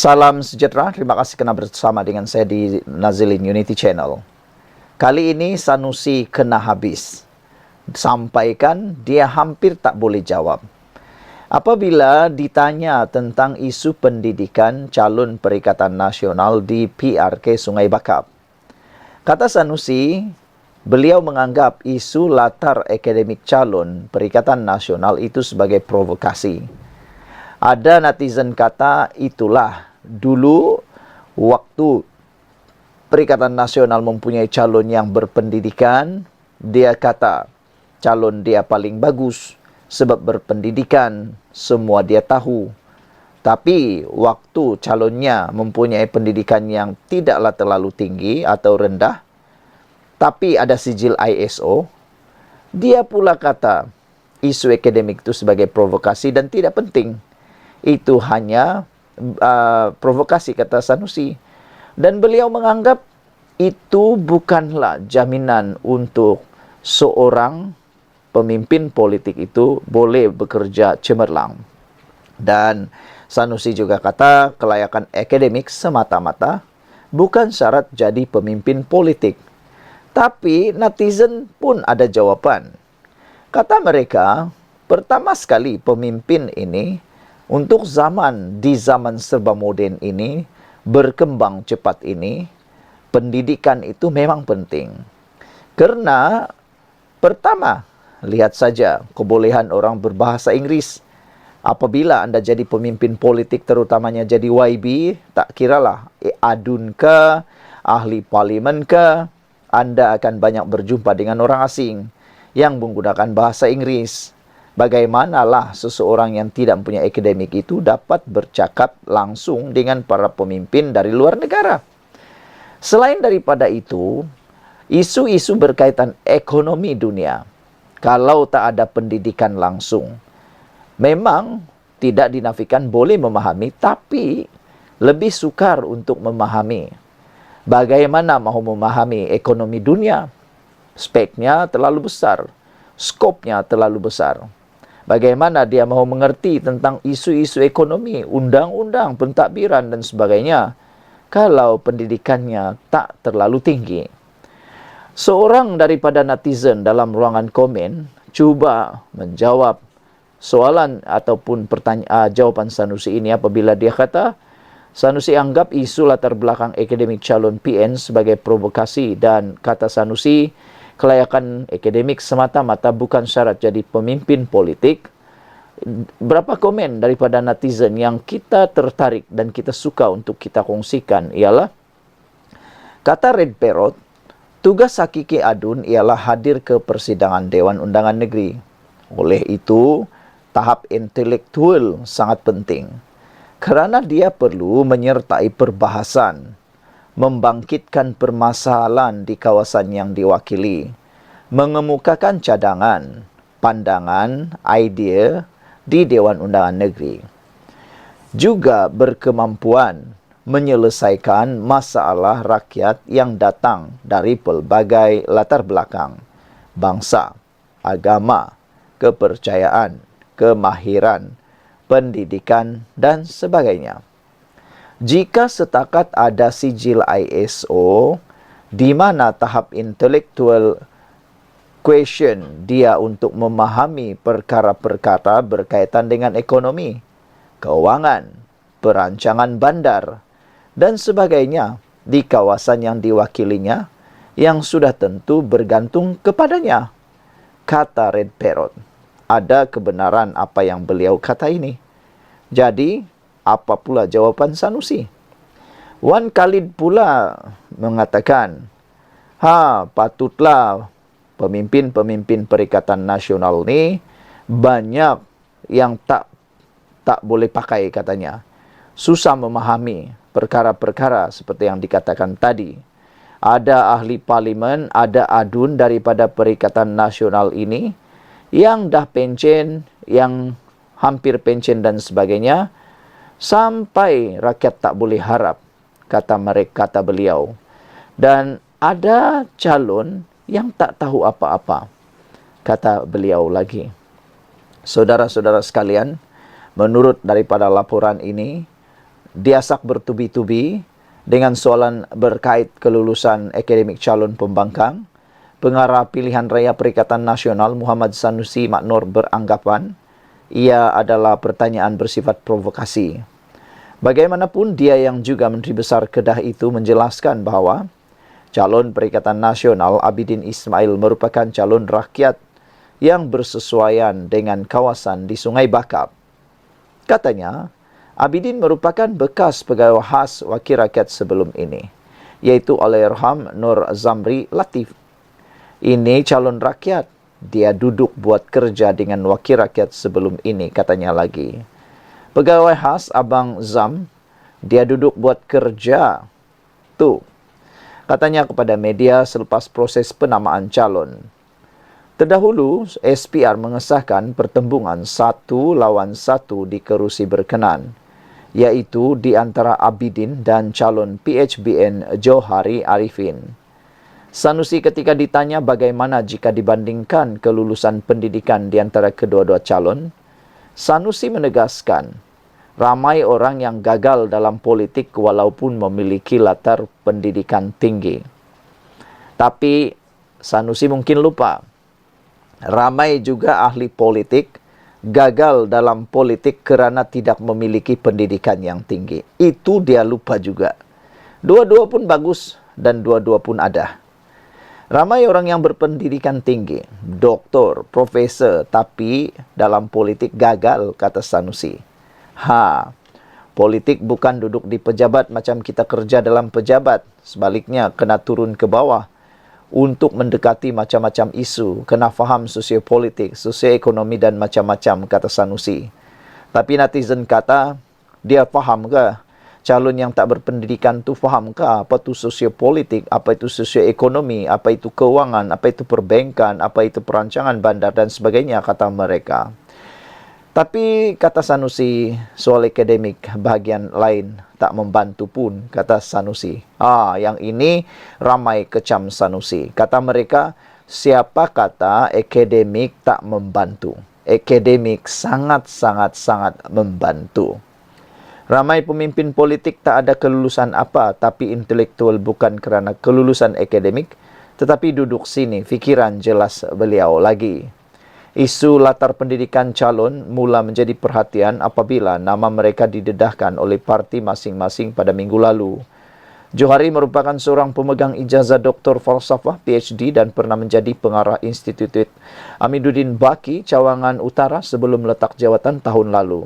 Salam sejahtera, terima kasih kena bersama dengan saya di Nazilin Unity Channel. Kali ini Sanusi kena habis. Sampaikan dia hampir tak boleh jawab. Apabila ditanya tentang isu pendidikan calon Perikatan Nasional di PRK Sungai Bakap. Kata Sanusi, beliau menganggap isu latar akademik calon Perikatan Nasional itu sebagai provokasi. Ada netizen kata itulah dulu waktu Perikatan Nasional mempunyai calon yang berpendidikan, dia kata calon dia paling bagus sebab berpendidikan, semua dia tahu. Tapi waktu calonnya mempunyai pendidikan yang tidaklah terlalu tinggi atau rendah, tapi ada sijil ISO, dia pula kata isu akademik itu sebagai provokasi dan tidak penting. Itu hanya provokasi, kata Sanusi. Dan beliau menganggap itu bukanlah jaminan untuk seorang pemimpin politik itu boleh bekerja cemerlang. Dan Sanusi juga kata kelayakan akademik semata-mata bukan syarat jadi pemimpin politik. Tapi netizen pun ada jawaban. Kata mereka, pertama sekali pemimpin ini untuk di zaman serba moden ini, berkembang cepat ini, pendidikan itu memang penting. Karena pertama, lihat saja kebolehan orang berbahasa Inggris. Apabila anda jadi pemimpin politik, terutamanya jadi YB, tak kiralah adun ke, ahli parlimen ke, anda akan banyak berjumpa dengan orang asing yang menggunakan bahasa Inggris. Bagaimanalah seseorang yang tidak mempunyai akademik itu dapat bercakap langsung dengan para pemimpin dari luar negara. Selain daripada itu, isu-isu berkaitan ekonomi dunia, kalau tak ada pendidikan langsung, memang tidak dinafikan boleh memahami, tapi lebih sukar untuk memahami. Bagaimana mahu memahami ekonomi dunia? Speknya terlalu besar, skopnya terlalu besar. Bagaimana dia mahu mengerti tentang isu-isu ekonomi, undang-undang, pentadbiran dan sebagainya kalau pendidikannya tak terlalu tinggi. Seorang daripada netizen dalam ruangan komen cuba menjawab soalan ataupun jawaban Sanusi ini apabila dia kata, Sanusi anggap isu latar belakang akademik calon PN sebagai provokasi dan kata Sanusi, kelayakan akademik semata-mata bukan syarat jadi pemimpin politik. Berapa komen daripada netizen yang kita tertarik dan kita suka untuk kita kongsikan ialah, kata Red Parrot, tugas hakiki adun ialah hadir ke persidangan Dewan Undangan Negeri. Oleh itu, tahap intelektual sangat penting. Kerana dia perlu menyertai perbahasan, membangkitkan permasalahan di kawasan yang diwakili, mengemukakan cadangan, pandangan, idea di Dewan Undangan Negeri. Juga berkemampuan menyelesaikan masalah rakyat yang datang dari pelbagai latar belakang, bangsa, agama, kepercayaan, kemahiran, pendidikan dan sebagainya. Jika setakat ada sijil ISO, di mana tahap intellectual question dia untuk memahami perkara-perkara berkaitan dengan ekonomi, keuangan, perancangan bandar, dan sebagainya di kawasan yang diwakilinya, yang sudah tentu bergantung kepadanya. Kata Red Parrot, ada kebenaran apa yang beliau kata ini. Jadi, apa pula jawapan Sanusi? Wan Khalid pula mengatakan, patutlah pemimpin-pemimpin Perikatan Nasional ni banyak yang tak boleh pakai, katanya. Susah memahami perkara-perkara seperti yang dikatakan tadi. Ada ahli parlimen, ada adun daripada Perikatan Nasional ini yang dah pencen, yang hampir pencen dan sebagainya, sampai rakyat tak boleh harap, kata beliau. Dan ada calon yang tak tahu apa-apa, kata beliau lagi. Saudara-saudara sekalian, menurut daripada laporan ini, diasak bertubi-tubi dengan soalan berkait kelulusan akademik calon pembangkang. Pengarah pilihan raya Perikatan Nasional Muhammad Sanusi Maknur beranggapan ia adalah pertanyaan bersifat provokasi. Bagaimanapun, dia yang juga Menteri Besar Kedah itu menjelaskan bahawa calon Perikatan Nasional Abidin Ismail merupakan calon rakyat yang bersesuaian dengan kawasan di Sungai Bakap. Katanya, Abidin merupakan bekas pegawai khas wakil rakyat sebelum ini, iaitu Allahyarham Nur Zamri Latif. Ini calon rakyat. Dia duduk buat kerja dengan wakil rakyat sebelum ini, katanya lagi. Pegawai khas Abang Zam, dia duduk buat kerja. Tu, katanya kepada media selepas proses penamaan calon. Terdahulu, SPR mengesahkan pertembungan 1 lawan 1 di kerusi berkenan, iaitu di antara Abidin dan calon PHBN Johari Arifin. Sanusi ketika ditanya bagaimana jika dibandingkan kelulusan pendidikan di antara kedua-dua calon, Sanusi menegaskan, ramai orang yang gagal dalam politik walaupun memiliki latar pendidikan tinggi. Tapi Sanusi mungkin lupa, ramai juga ahli politik gagal dalam politik kerana tidak memiliki pendidikan yang tinggi. Itu dia lupa juga. Dua-dua pun bagus dan dua-dua pun ada. Ramai orang yang berpendidikan tinggi, doktor, profesor, tapi dalam politik gagal, kata Sanusi. Politik bukan duduk di pejabat macam kita kerja dalam pejabat. Sebaliknya, kena turun ke bawah untuk mendekati macam-macam isu. Kena faham sosiopolitik, sosioekonomi dan macam-macam, kata Sanusi. Tapi netizen kata, dia faham ke? Calon yang tak berpendidikan tu faham ke apa itu sosiopolitik, apa itu sosioekonomi, apa itu keuangan, apa itu perbankan, apa itu perancangan bandar dan sebagainya, kata mereka. Tapi kata Sanusi, soal akademik bahagian lain tak membantu pun, kata Sanusi. Yang ini ramai kecam Sanusi. Kata mereka, siapa kata akademik tak membantu? Akademik sangat-sangat membantu. Ramai pemimpin politik tak ada kelulusan apa, tapi intelektual bukan kerana kelulusan akademik, tetapi duduk sini, fikiran jelas beliau lagi. Isu latar pendidikan calon mula menjadi perhatian apabila nama mereka didedahkan oleh parti masing-masing pada minggu lalu. Johari merupakan seorang pemegang ijazah Doktor Falsafah PhD dan pernah menjadi pengarah Institut Amiduddin Baki, Cawangan Utara sebelum letak jawatan tahun lalu.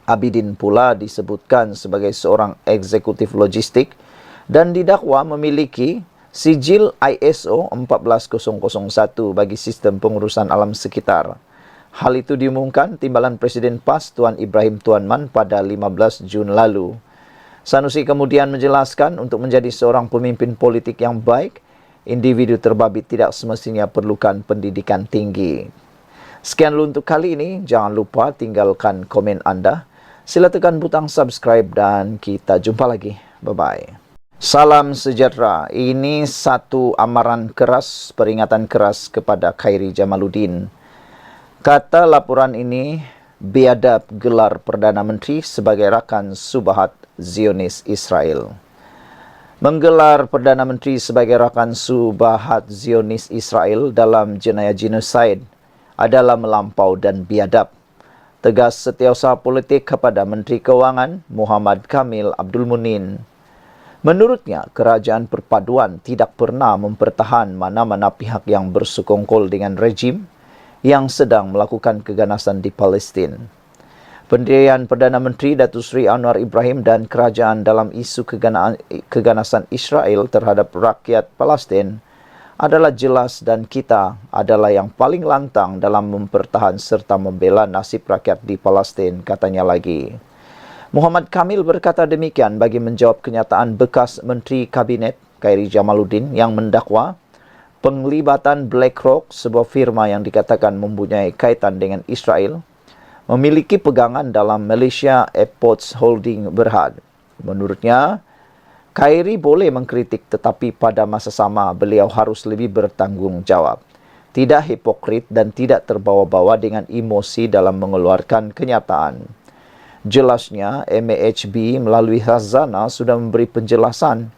Abidin pula disebutkan sebagai seorang eksekutif logistik dan didakwa memiliki sijil ISO 14001 bagi sistem pengurusan alam sekitar. Hal itu diumumkan Timbalan Presiden PAS Tuan Ibrahim Tuan Man pada 15 Jun lalu. Sanusi kemudian menjelaskan untuk menjadi seorang pemimpin politik yang baik, individu terbabit tidak semestinya perlukan pendidikan tinggi. Sekian dulu untuk kali ini. Jangan lupa tinggalkan komen anda. Sila tekan butang subscribe dan kita jumpa lagi. Bye-bye. Salam sejahtera. Ini satu amaran keras, peringatan keras kepada Khairi Jamaluddin. Kata laporan ini, biadab gelar Perdana Menteri sebagai rakan Subahat Zionis Israel. Menggelar Perdana Menteri sebagai rakan Subahat Zionis Israel dalam jenayah genosid adalah melampau dan biadab. Tegas setiausaha politik kepada Menteri Keuangan Muhammad Kamil Abdul Munin. Menurutnya, kerajaan perpaduan tidak pernah mempertahan mana-mana pihak yang bersekongkol dengan rejim yang sedang melakukan keganasan di Palestin. Pendirian Perdana Menteri Datuk Seri Anwar Ibrahim dan kerajaan dalam isu keganasan Israel terhadap rakyat Palestin adalah jelas dan kita adalah yang paling lantang dalam mempertahan serta membela nasib rakyat di Palestin, katanya lagi. Muhammad Kamil berkata demikian bagi menjawab kenyataan bekas Menteri Kabinet Khairi Jamaluddin yang mendakwa penglibatan BlackRock, sebuah firma yang dikatakan mempunyai kaitan dengan Israel, memiliki pegangan dalam Malaysia Airports Holding Berhad. Menurutnya, Khairi boleh mengkritik tetapi pada masa sama beliau harus lebih bertanggungjawab. Tidak hipokrit dan tidak terbawa-bawa dengan emosi dalam mengeluarkan kenyataan. Jelasnya, MAHB melalui khazanah sudah memberi penjelasan,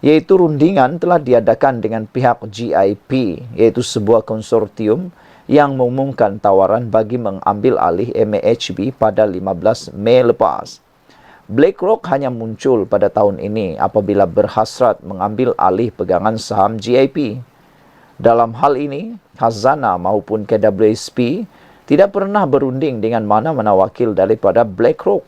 yaitu rundingan telah diadakan dengan pihak GIP, yaitu sebuah konsortium yang mengumumkan tawaran bagi mengambil alih MAHB pada 15 Mei lepas. BlackRock hanya muncul pada tahun ini apabila berhasrat mengambil alih pegangan saham GIP. Dalam hal ini, khazanah maupun KWSP tidak pernah berunding dengan mana-mana wakil daripada BlackRock.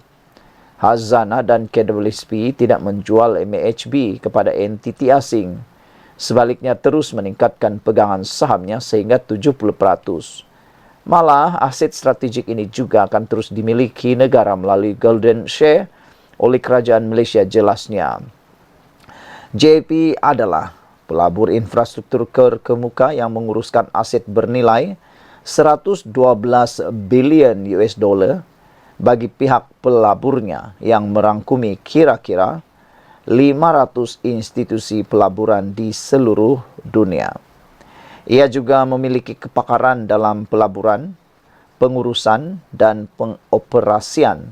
Khazanah dan KWSP tidak menjual MAHB kepada entiti asing. Sebaliknya terus meningkatkan pegangan sahamnya sehingga 70%. Malah, aset strategik ini juga akan terus dimiliki negara melalui golden share oleh kerajaan Malaysia, jelasnya. JP adalah pelabur infrastruktur terkemuka yang menguruskan aset bernilai 112 bilion US dollar bagi pihak pelaburnya yang merangkumi kira-kira 500 institusi pelaburan di seluruh dunia. Ia juga memiliki kepakaran dalam pelaburan, pengurusan dan pengoperasian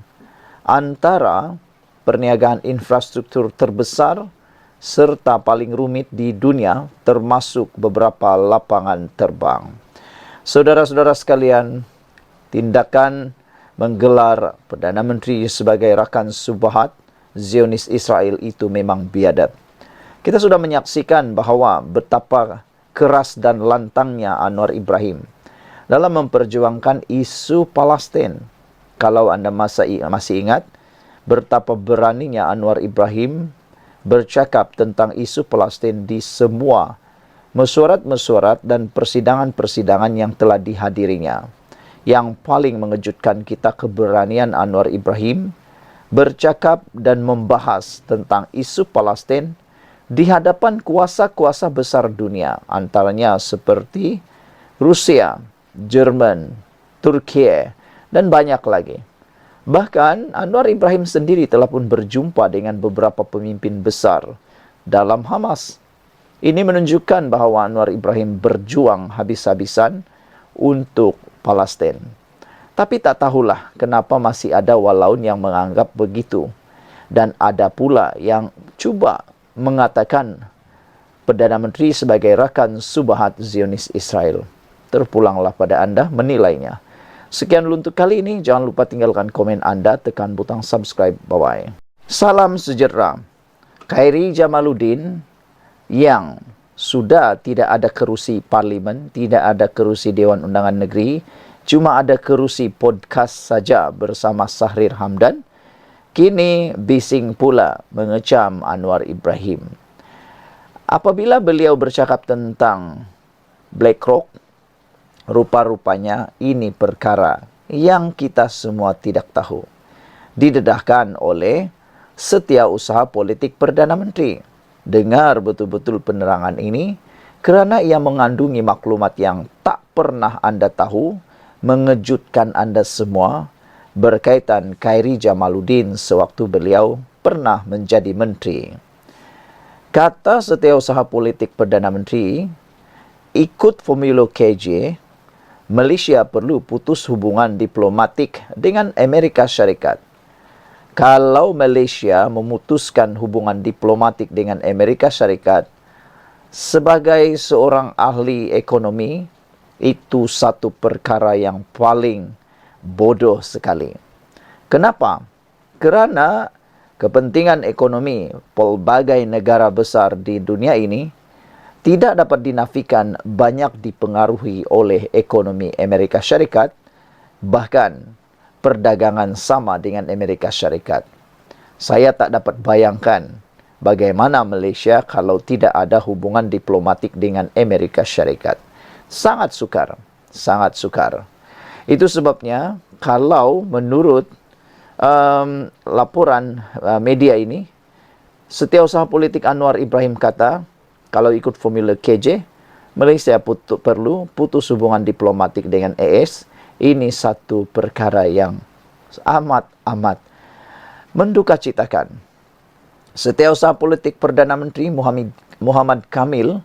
antara perniagaan infrastruktur terbesar serta paling rumit di dunia, termasuk beberapa lapangan terbang. Saudara-saudara sekalian, tindakan menggelar Perdana Menteri sebagai rakan Subhat Zionis Israel itu memang biadab. Kita sudah menyaksikan bahawa betapa keras dan lantangnya Anwar Ibrahim dalam memperjuangkan isu Palestin. Kalau anda masih ingat, betapa beraninya Anwar Ibrahim bercakap tentang isu Palestin di semua mesyuarat-mesyuarat dan persidangan-persidangan yang telah dihadirinya. Yang paling mengejutkan kita keberanian Anwar Ibrahim bercakap dan membahas tentang isu Palestin di hadapan kuasa-kuasa besar dunia, antaranya seperti Rusia, Jerman, Turki, dan banyak lagi. Bahkan Anwar Ibrahim sendiri telah pun berjumpa dengan beberapa pemimpin besar dalam Hamas. Ini menunjukkan bahawa Anwar Ibrahim berjuang habis-habisan untuk Palestin. Tapi tak tahulah kenapa masih ada walaun yang menganggap begitu. Dan ada pula yang cuba mengatakan Perdana Menteri sebagai rakan Subhat Zionis Israel. Terpulanglah pada anda menilainya. Sekian dulu untuk kali ini. Jangan lupa tinggalkan komen anda, tekan butang subscribe. Bye-bye. Salam sejahtera. Khairi Jamaluddin yang sudah tidak ada kerusi parlimen, tidak ada kerusi Dewan Undangan Negeri, cuma ada kerusi podcast saja bersama Sahrir Hamdan, kini bising pula mengecam Anwar Ibrahim. Apabila beliau bercakap tentang BlackRock, rupa-rupanya ini perkara yang kita semua tidak tahu. Didedahkan oleh Setiausaha Politik Perdana Menteri. Dengar betul-betul penerangan ini kerana ia mengandungi maklumat yang tak pernah anda tahu, mengejutkan anda semua berkaitan Khairi Jamaluddin sewaktu beliau pernah menjadi menteri. Kata Setiausaha Politik Perdana Menteri, ikut Formula KJ, Malaysia perlu putus hubungan diplomatik dengan Amerika Syarikat. Kalau Malaysia memutuskan hubungan diplomatik dengan Amerika Syarikat, sebagai seorang ahli ekonomi, itu satu perkara yang paling bodoh sekali. Kenapa? Kerana kepentingan ekonomi pelbagai negara besar di dunia ini tidak dapat dinafikan banyak dipengaruhi oleh ekonomi Amerika Syarikat, bahkan perdagangan sama dengan Amerika Syarikat. Saya tak dapat bayangkan bagaimana Malaysia kalau tidak ada hubungan diplomatik dengan Amerika Syarikat. Sangat sukar, sangat sukar. Itu sebabnya kalau menurut laporan media ini, Setiausaha Politik Anwar Ibrahim kata, kalau ikut formula KJ, Malaysia perlu putus hubungan diplomatik dengan AS. Ini satu perkara yang amat mendukacitakan. Setiausaha Politik Perdana Menteri Muhammad Kamil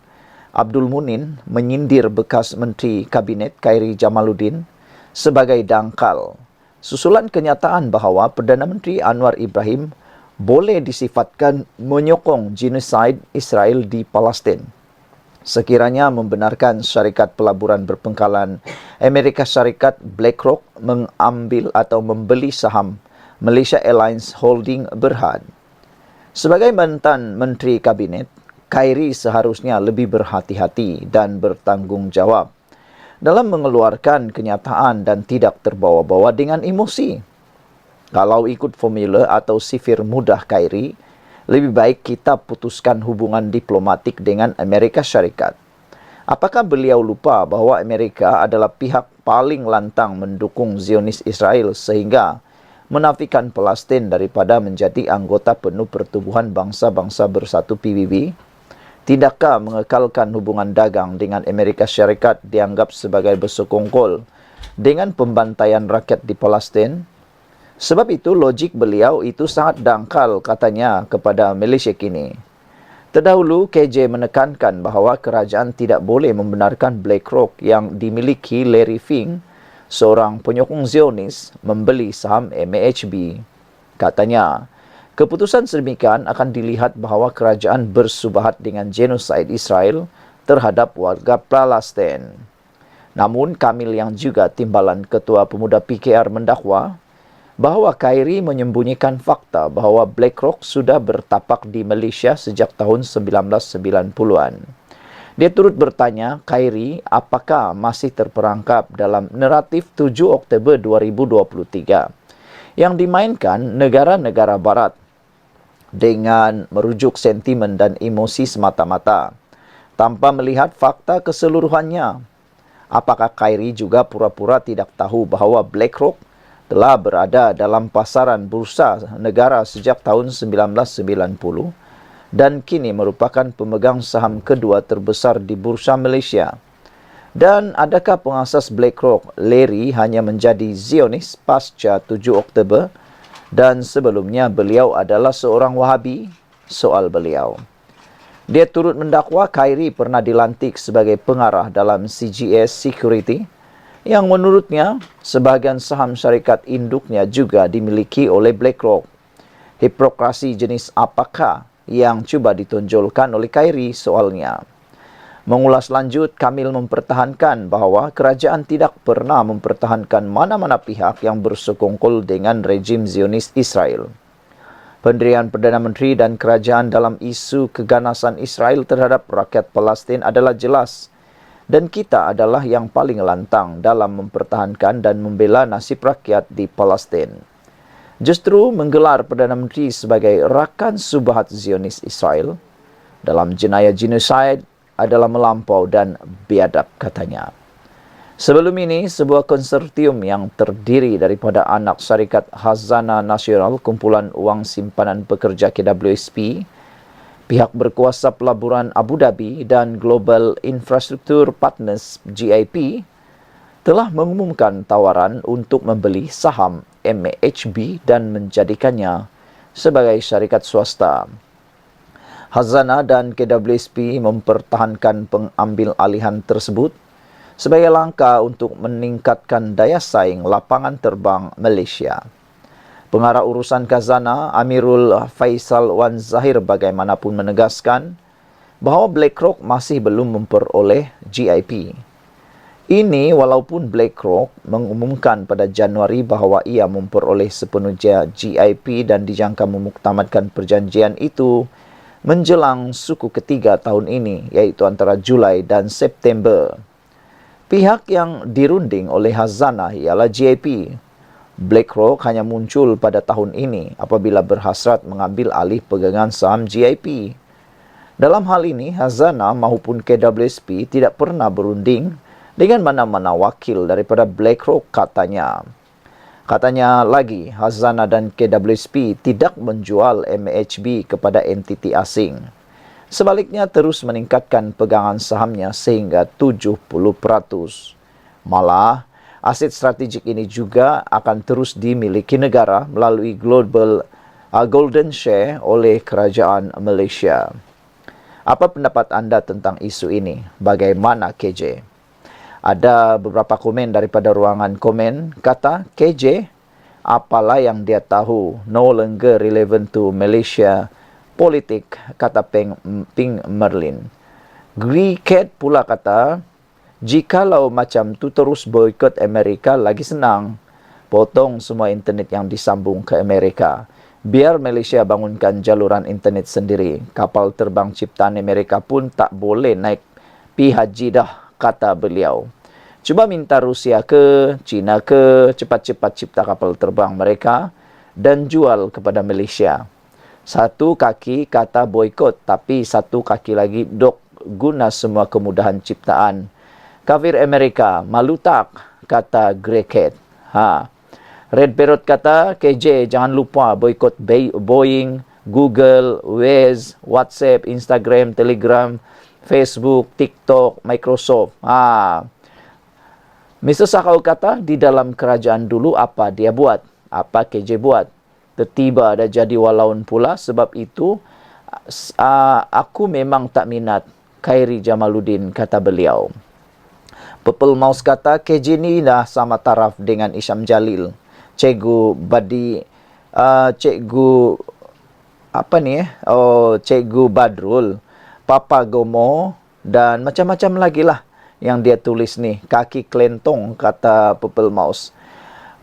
Abdul Munin menyindir bekas Menteri Kabinet Khairi Jamaluddin sebagai dangkal susulan kenyataan bahawa Perdana Menteri Anwar Ibrahim boleh disifatkan menyokong genosid Israel di Palestin. Sekiranya membenarkan syarikat pelaburan berpengkalan Amerika Syarikat BlackRock mengambil atau membeli saham Malaysia Airlines Holding Berhad. Sebagai mantan Menteri Kabinet, Khairi seharusnya lebih berhati-hati dan bertanggungjawab dalam mengeluarkan kenyataan dan tidak terbawa-bawa dengan emosi. Kalau ikut formula atau sifir mudah Khairi, lebih baik kita putuskan hubungan diplomatik dengan Amerika Syarikat. Apakah beliau lupa bahawa Amerika adalah pihak paling lantang mendukung Zionis Israel sehingga menafikan Palestin daripada menjadi anggota penuh Pertubuhan Bangsa-Bangsa Bersatu PBB? Tidakkah mengekalkan hubungan dagang dengan Amerika Syarikat dianggap sebagai bersekongkol dengan pembantaian rakyat di Palestin? Sebab itu logik beliau itu sangat dangkal katanya kepada Malaysia kini. Terdahulu KJ menekankan bahawa kerajaan tidak boleh membenarkan BlackRock yang dimiliki Larry Fink, seorang penyokong Zionis, membeli saham MAHB. Katanya, keputusan sedemikian akan dilihat bahawa kerajaan bersubahat dengan genosid Israel terhadap warga Palestin. Namun, Kamil yang juga timbalan Ketua Pemuda PKR mendakwa bahawa Khairi menyembunyikan fakta bahawa BlackRock sudah bertapak di Malaysia sejak tahun 1990-an. Dia turut bertanya Khairi apakah masih terperangkap dalam naratif 7 Oktober 2023 yang dimainkan negara-negara barat dengan merujuk sentimen dan emosi semata-mata tanpa melihat fakta keseluruhannya. Apakah Khairi juga pura-pura tidak tahu bahawa BlackRock telah berada dalam pasaran bursa negara sejak tahun 1990 dan kini merupakan pemegang saham kedua terbesar di bursa Malaysia? Dan adakah pengasas BlackRock, Larry, hanya menjadi Zionis pasca 7 Oktober dan sebelumnya beliau adalah seorang Wahabi? Soal beliau. Dia turut mendakwa Khairi pernah dilantik sebagai pengarah dalam CGS Security yang menurutnya sebahagian saham syarikat induknya juga dimiliki oleh BlackRock. Hipokrasi jenis apakah yang cuba ditonjolkan oleh Khairi? Soalnya. Mengulas lanjut, Kamil mempertahankan bahawa kerajaan tidak pernah mempertahankan mana-mana pihak yang bersekongkol dengan rejim Zionis Israel. Pendirian Perdana Menteri dan kerajaan dalam isu keganasan Israel terhadap rakyat Palestin adalah jelas. Dan kita adalah yang paling lantang dalam mempertahankan dan membela nasib rakyat di Palestin. Justru menggelar Perdana Menteri sebagai rakan subahat Zionis Israel dalam jenayah genosid adalah melampau dan biadab, katanya. Sebelum ini, sebuah konsortium yang terdiri daripada anak syarikat Khazanah Nasional Kumpulan Wang Simpanan Pekerja KWSP, pihak berkuasa pelaburan Abu Dhabi dan Global Infrastructure Partners GIP telah mengumumkan tawaran untuk membeli saham MAHB dan menjadikannya sebagai syarikat swasta. Khazanah dan KWSP mempertahankan pengambil alihan tersebut sebagai langkah untuk meningkatkan daya saing lapangan terbang Malaysia. Pengarah urusan Khazanah, Amirul Faisal Wan Zahir bagaimanapun menegaskan bahawa BlackRock masih belum memperoleh GIP. Ini walaupun BlackRock mengumumkan pada Januari bahawa ia memperoleh sepenuhnya GIP dan dijangka memuktamadkan perjanjian itu menjelang suku ketiga tahun ini, iaitu antara Julai dan September. Pihak yang dirunding oleh Khazanah ialah GIP. BlackRock hanya muncul pada tahun ini apabila berhasrat mengambil alih pegangan saham GIP. Dalam hal ini, Khazanah maupun KWSP tidak pernah berunding dengan mana-mana wakil daripada BlackRock, katanya. Katanya lagi, Khazanah dan KWSP tidak menjual MAHB kepada entiti asing. Sebaliknya terus meningkatkan pegangan sahamnya sehingga 70%. Malah, aset strategik ini juga akan terus dimiliki negara melalui Golden Share oleh kerajaan Malaysia. Apa pendapat anda tentang isu ini? Bagaimana KJ? Ada beberapa komen daripada ruangan komen. Kata KJ, Apalah yang dia tahu, no longer relevant to Malaysia politik, kata Ping Merlin. Griket pula kata, jikalau macam tu terus boikot Amerika, lagi senang. Potong semua internet yang disambung ke Amerika. Biar Malaysia bangunkan jaluran internet sendiri. Kapal terbang ciptaan Amerika pun tak boleh naik pi haji dah, kata beliau. Cuba minta Rusia ke, China ke, cepat-cepat cipta kapal terbang mereka dan jual kepada Malaysia. Satu kaki kata boikot, tapi satu kaki lagi dok guna semua kemudahan ciptaan. Kafir Amerika, malu tak? Kata Greycat. Red Parrot kata, KJ jangan lupa boikot Boeing, Google, Waze, WhatsApp, Instagram, Telegram, Facebook, TikTok, Microsoft. Mr. Sakau kata, di dalam kerajaan dulu apa dia buat? Apa KJ buat? Tiba-tiba dah jadi walaun pula, sebab itu aku memang tak minat Khairi Jamaluddin, kata beliau. Purple Mouse kata, KJ ni dah sama taraf dengan Isyam Jalil. Cikgu Badi, Cikgu Cikgu Badrul, Papa Gomo dan macam-macam lagi lah yang dia tulis ni. Kaki kelentong, kata Purple Mouse.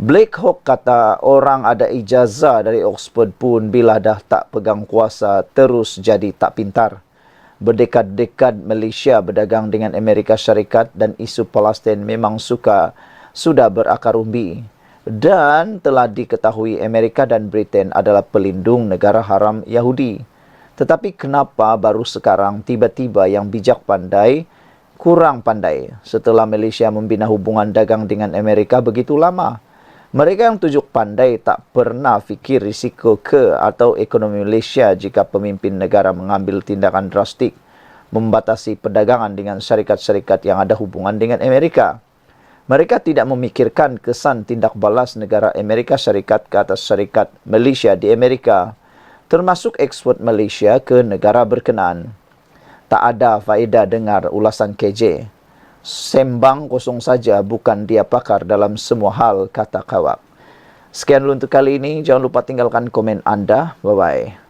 Black Hawk kata, orang ada ijazah dari Oxford pun bila dah tak pegang kuasa terus jadi tak pintar. Berdekad-dekad Malaysia berdagang dengan Amerika Syarikat dan isu Palestin memang sudah berakar umbi. Dan telah diketahui Amerika dan Britain adalah pelindung negara haram Yahudi. Tetapi kenapa baru sekarang tiba-tiba yang bijak pandai kurang pandai setelah Malaysia membina hubungan dagang dengan Amerika begitu lama? Mereka yang tujuk pandai tak pernah fikir risiko atau ekonomi Malaysia jika pemimpin negara mengambil tindakan drastik membatasi perdagangan dengan syarikat-syarikat yang ada hubungan dengan Amerika. Mereka tidak memikirkan kesan tindak balas negara Amerika Syarikat ke atas syarikat Malaysia di Amerika, termasuk ekspor Malaysia ke negara berkenaan. Tak ada faedah dengar ulasan KJ. Sembang kosong saja, bukan dia pakar dalam semua hal, kata Kawak. Sekian dulu untuk kali ini. Jangan lupa tinggalkan komen anda. Bye-bye.